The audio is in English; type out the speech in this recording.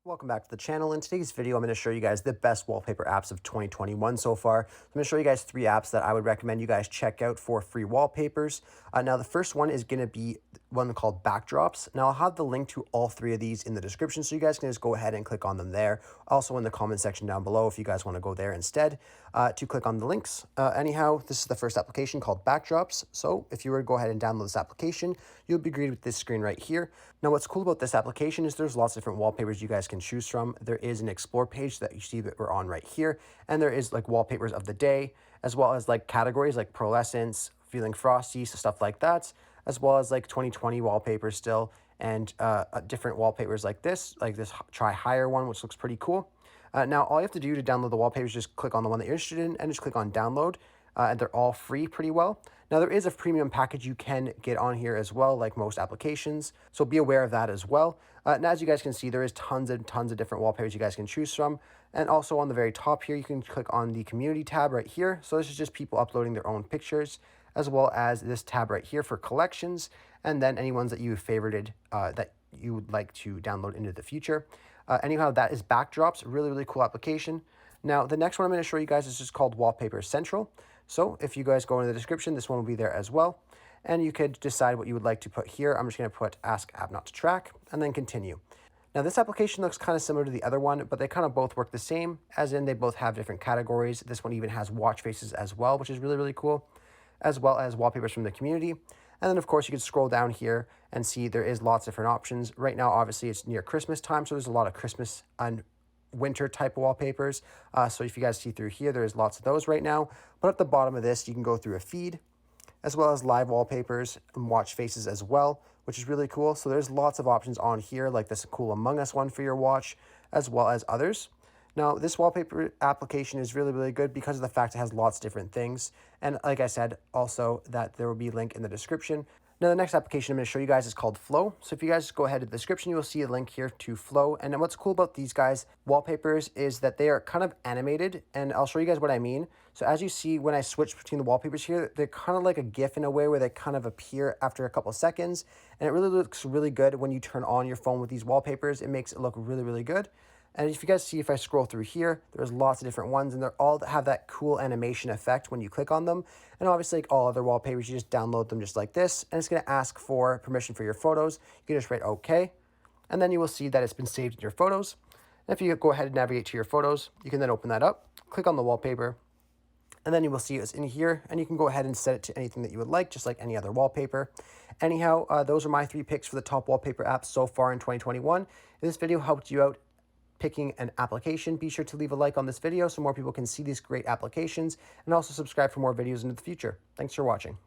Welcome back to the channel. In today's video, I'm going to show you guys the best wallpaper apps of 2021 so far. So I'm going to show you guys 3 apps that I would recommend you guys check out for free wallpapers. Now, the first one is going to be one called Backdrops. Now, I'll have the link to all 3 of these in the description, so you guys can just go ahead and click on them there. Also in the comment section down below, if you guys want to go there instead to click on the links. Anyhow, this is the first application called Backdrops. So if you were to go ahead and download this application, you'll be greeted with this screen right here. Now, what's cool about this application is there's lots of different wallpapers you guys can choose from. There is an explore page that you see that we're on right here, and there is like wallpapers of the day, as well as like categories like pearlescence, feeling frosty, so stuff like that, as well as like 2020 wallpapers still, and different wallpapers like this try higher one, which looks pretty cool. Now, all you have to do to download the wallpapers is just click on the one that you're interested in and just click on download. And they're all free pretty well. Now, there is a premium package you can get on here as well, like most applications. So be aware of that as well. Now, as you guys can see, there is tons of different wallpapers you guys can choose from. And also on the very top here, you can click on the community tab right here. So this is just people uploading their own pictures, as well as this tab right here for collections, and then any ones that you favorited that you would like to download into the future. Anyhow, that is Backdrops, really cool application. Now, the next one I'm going to show you guys is just called Wallpaper Central. So if you guys go into the description, this one will be there as well. And you could decide what you would like to put here. I'm just going to put Ask App Not to Track and then continue. Now, this application looks kind of similar to the other one, but they kind of both work the same, as in they both have different categories. This one even has watch faces as well, which is really cool, as well as wallpapers from the community. And then, of course, you can scroll down here and see there is lots of different options. Right now, obviously, it's near Christmas time, so there's a lot of Christmas and winter type of wallpapers. So if you guys see through here, there's lots of those right now. But at the bottom of this, you can go through a feed, as well as live wallpapers and watch faces as well, which is really cool. So there's lots of options on here, like this cool Among Us one for your watch, as well as others. Now, this wallpaper application is really good because of the fact it has lots of different things. And like I said, also that there will be a link in the description. Now, the next application I'm going to show you guys is called Flow. So if you guys go ahead to the description, you will see a link here to Flow. And what's cool about these guys, wallpapers, is that they are kind of animated. And I'll show you guys what I mean. So as you see, when I switch between the wallpapers here, they're kind of like a GIF in a way where they kind of appear after a couple of seconds. And it really looks really good when you turn on your phone with these wallpapers. It makes it look really good. And if you guys see, if I scroll through here, there's lots of different ones, and they're all have that cool animation effect when you click on them. And obviously, like all other wallpapers, you just download them just like this, and it's going to ask for permission for your photos. You can just write OK, and then you will see that it's been saved in your photos. And if you go ahead and navigate to your photos, you can then open that up, click on the wallpaper, and then you will see it's in here, and you can go ahead and set it to anything that you would like, just like any other wallpaper. Anyhow, those are my 3 picks for the top wallpaper apps so far in 2021. If this video helped you out picking an application, be sure to leave a like on this video so more people can see these great applications, and also subscribe for more videos into the future. Thanks for watching.